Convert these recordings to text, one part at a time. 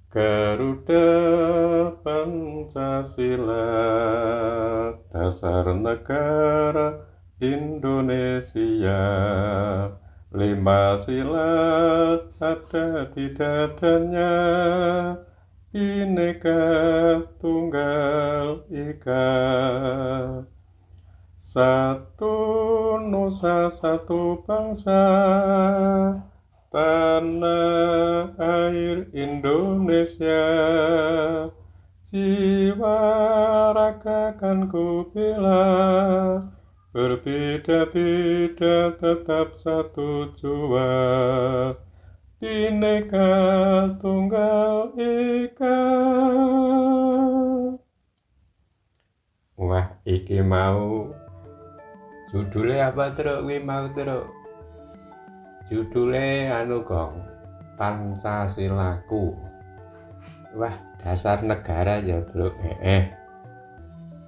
Garuda Pancasila, dasar negara Indonesia. 5 sila ada di dadanya, Bhinneka Tunggal Ika. Satu nusa satu bangsa, tanah air Indonesia. Jiwa raga kan ku bela, berbeda-beda tetap satu jua. Bhinneka Tunggal Ika. Wah, iki mau judulnya apa terus? Mau terus judulnya gong, Pancasilaku. Wah, dasar negara ya bro.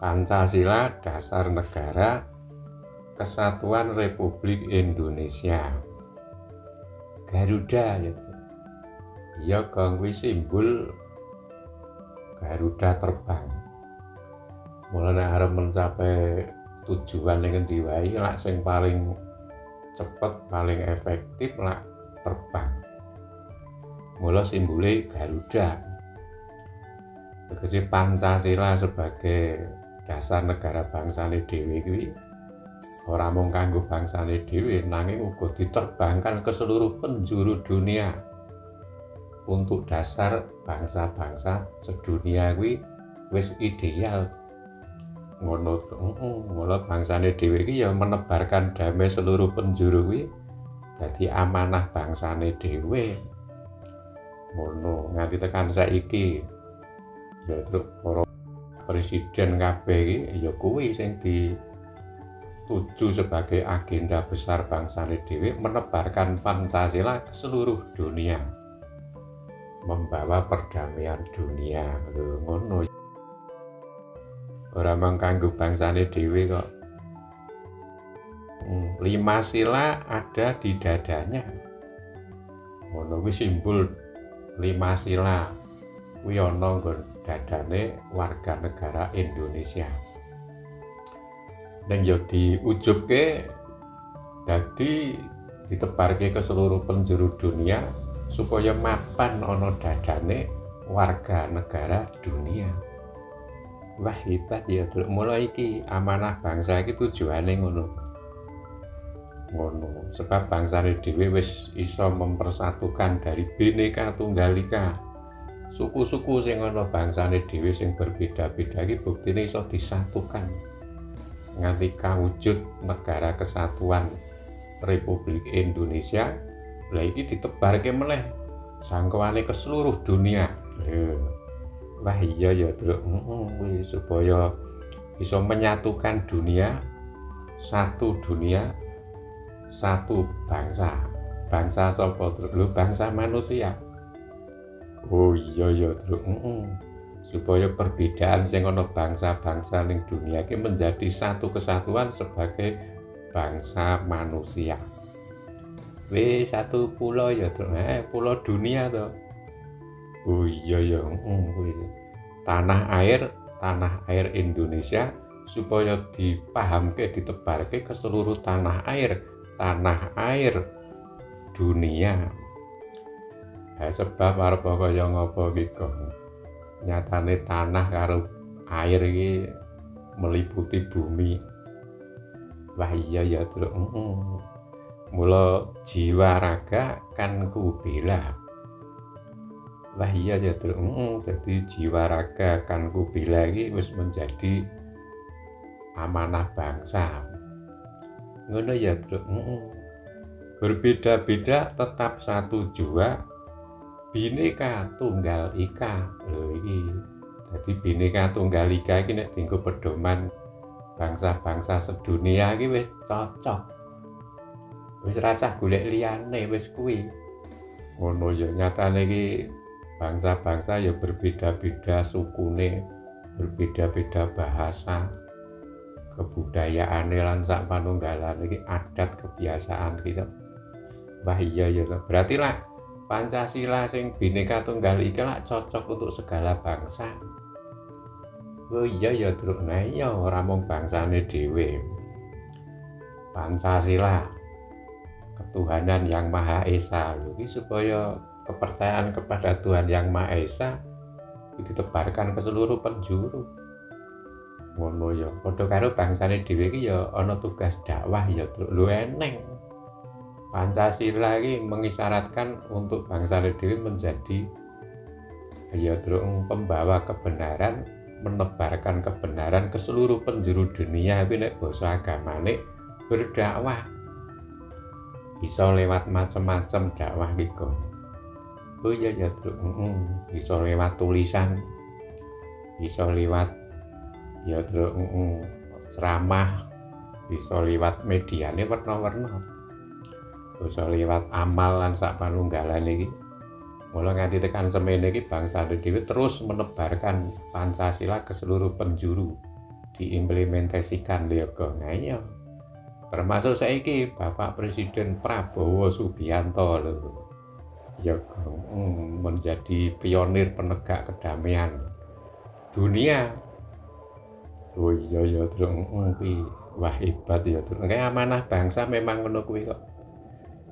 Pancasila dasar negara Kesatuan Republik Indonesia. Garuda ya bro. Iya gong kuwi simbol Garuda terbang. Mulane arep mencapai tujuan yang ngendi wae lak sing paling cepet, paling efektif lak terbang. Mula simbole Garuda. Tegese Pancasila sebagai dasar negara bangsane dhewe kuwi ora mung kanggo bangsane dhewe nanging uga diterbangkan ke seluruh penjuru dunia. Untuk dasar bangsa-bangsa sedunia kuwi wis ideal. Ngono bangsane dhewe iki ya menebarkan damai seluruh penjuru kuwi dadi amanah bangsane dhewe. Ngono nganti tekan saiki ya terus para presiden kabeh iki ya kuwi sing dituju sebagai agenda besar bangsane dhewe menebarkan Pancasila ke seluruh dunia. Membawa perdamaian dunia. Lho ngono. Ora mung kanggo bangsane dhewe kok. 5 sila ada di dadanya. Ngono kuwi simbol 5 sila. Kuwi ana nggon dadane warga negara Indonesia. Dan yo diujubke dadi ditebarke ke seluruh penjuru dunia supaya mapan ana dadane warga negara dunia. Wah hebat ya, mulai iki amanah bangsa iki tujuane ngono. Sebab bangsane dhewe wis iso mempersatukan dari Bhinneka Tunggal Ika. Suku-suku sing ana bangsane dhewe sing berbeda-beda iki buktine iso disatukan nganti kawujud negara kesatuan Republik Indonesia. Lah iki ditebarke meneh jangkauane ke seluruh dunia. Wah iya ya Truk, supaya bisa menyatukan dunia, satu bangsa. Bangsa sapa Truk? Lho bangsa manusia. Oh iya ya Truk, supaya perbedaan sing ana bangsa-bangsa ning dunia iki menjadi satu kesatuan sebagai bangsa manusia. Wis satu pulau ya Truk, pulau dunia to. Oh iya ya, kuwi tanah air Indonesia supaya dipahamke, ditebarke ke seluruh tanah air dunia. Sebab arep kaya ngapa iki kok. Nyatane tanah karo air iki meliputi bumi. Wah iya ya, Truk. Mula jiwa raga kan ku bela. Wah iya ya Truk, jadi jiwa raga kan ku bela iki wis menjadi amanah bangsa. Ngono ya Truk, berbeda-beda tetap satu jua, Bhinneka Tunggal Ika. Lho iki dadi Bhinneka Tunggal Ika iki nek dienggo pedoman bangsa-bangsa sedunia iki wis cocok. Wis rasah golek liyane wis kuwi. Ngono ya nyatane iki bangsa-bangsa ya berbeda-beda sukune, berbeda-beda bahasa, kebudayaane lan sak panunggalane iki adat kebiasaan kita. Wah iya ya, berarti lah Pancasila sing Bhinneka Tunggal Ika lak cocok untuk segala bangsa. Oh iya ya Truk, nah iya ora mung bangsane dhewe. Pancasila ketuhanan yang Maha Esa iki supaya kepercayaan kepada Tuhan yang Maha Esa ditebarkan ke seluruh penjuru. Ngono ya, padha karo bangsane dhewe iki ya ana tugas dakwah ya Truk. Lho eneng. Pancasila ini mengisyaratkan untuk bangsane dhewe menjadi ya Truk pembawa kebenaran, menebarkan kebenaran ke seluruh penjuru dunia. Kuwi nek basa agamane berdakwah. Bisa lewat macam-macam dakwah iki. Oh iya ya Truk, bisa lewat tulisan, bisa lewat ya Truk ceramah, bisa lewat mediane warna-warna, bisa lewat amal lan sak panunggalan iki. Mula nganti tekan semene iki bangsa dhewe terus menebarkan Pancasila ke seluruh penjuru, diimplementasikan lho kok. Nah iya. Termasuk saiki Bapak Presiden Prabowo Subianto lho. Ya menjadi pionir penegak kedamaian dunia. Oh iya ya Truk, kuwi wah hebat ya Truk. Kayak amanah bangsa memang ngono kuwi kok.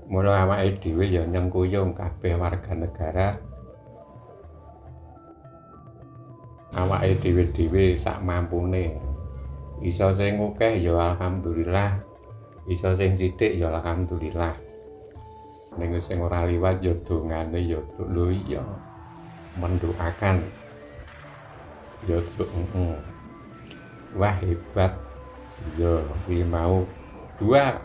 Mula awake dhewe ya nyengkuyung kabeh warga negara. Awake dhewe sak mampune. Iso sing akeh ya alhamdulillah. Iso sing sithik ya alhamdulillah. Ning sing ora liwat ya dongane ya Truk. Lho iya. Mendoakan. Ya Truk, wah hebat. Ya kuwi mau dua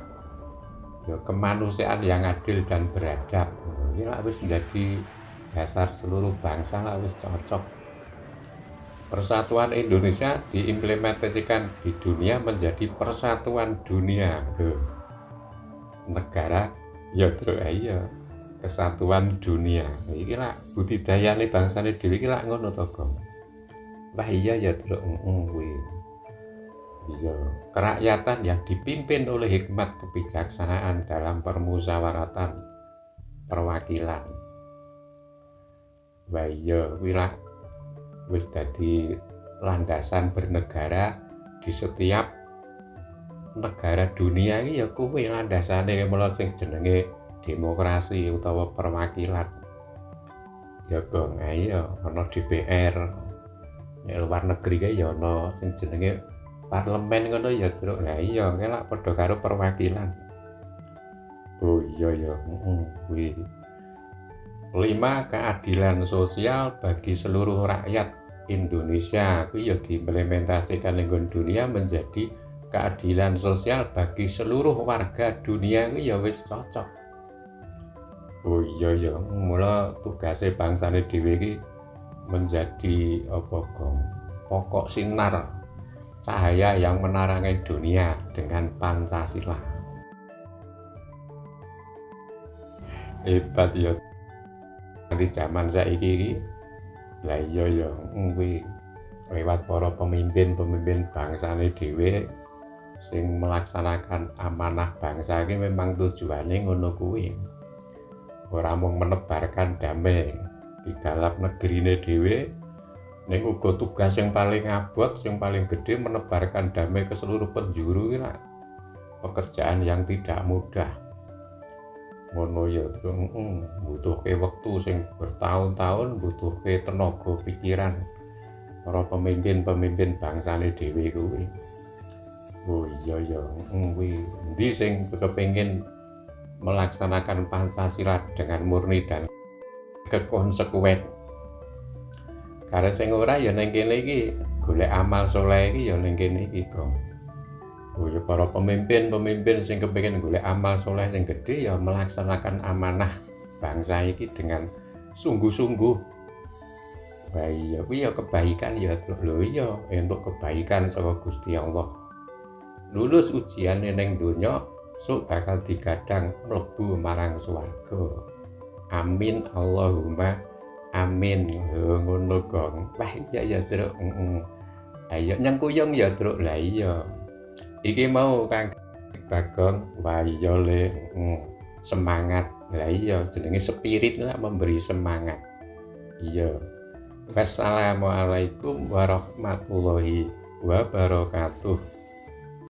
ya kemanusiaan yang adil dan beradab. Ini lah wis menjadi dasar seluruh bangsa lah wis cocok. Persatuan Indonesia diimplementasikan di dunia menjadi persatuan dunia. Negara ya Truk iya kesatuan dunia. Iki lah budidayane bangsane dhewe iki lak ngono to, Gong. Wah iya ya Truk, kuwi. Iya, kerakyatan yang dipimpin oleh hikmat kebijaksanaan dalam permusyawaratan perwakilan. Wah iya, kuwi lah wis dadi landasan bernegara di setiap negara dunia iki ya kuwi landasane mula sing jenenge demokrasi utawa perwakilan. Ya Gong, iya ana DPR. Nek luar negeri kae ya ana sing jenenge parlemen ngono ya Truk. Lah iya kelak padha karo perwakilan. Oh iya ya, kuwi. 5. Keadilan sosial bagi seluruh rakyat Indonesia. Kuwi ya diimplementasikan ning dunia menjadi keadilan sosial bagi seluruh warga dunia. Kuwi ya wis cocok. Oh iya ya, mula tugase bangsane dhewe iki menjadi apa Gong? Pokok sinar cahaya yang menerangi dunia dengan Pancasila. Hebat ya. Di zaman saiki iki lah iya ya kuwi lewat para pemimpin bangsane dhewe sing melaksanakan amanah bangsa iki memang tujuane ngono kuwi. Ora mung menebarkan damai di dalam negerine dhewe, ning uga tugas yang paling abot, yang paling gede menebarkan damai ke seluruh penjuru iki lah. Pekerjaan yang tidak mudah. Ngono ya Truk, butuhke wektu sing bertahun-tahun, butuhke tenaga pikiran para pemimpin bangsane dhewe kuwi. Oh iya ya, kuwi endi sing kepengin melaksanakan Pancasila dengan murni dan kekonsekuen. Karena sing ora ya ning kene iki golek amal saleh iki ya ning kene iki, Gong. Oh ya para pemimpin sing kepengin golek amal saleh sing gedhe ya melaksanakan amanah bangsa iki dengan sungguh-sungguh. Wah iya kuwi ya kebaikan ya lho iya entuk kebaikan saka Gusti Allah. Lulus ujian ning donya sok bakal digadang mlebu marang swarga. Amin Allahumma amin. Ngono Gong. Wah iya ya Truk. Ayo nyengkuyung ya Truk. Lah iya. Iki mau Kang Bagong, wah iya le semangat Lah iya jenenge spirit lah memberi semangat. Iya. Wassalamualaikum warahmatullahi wabarakatuh.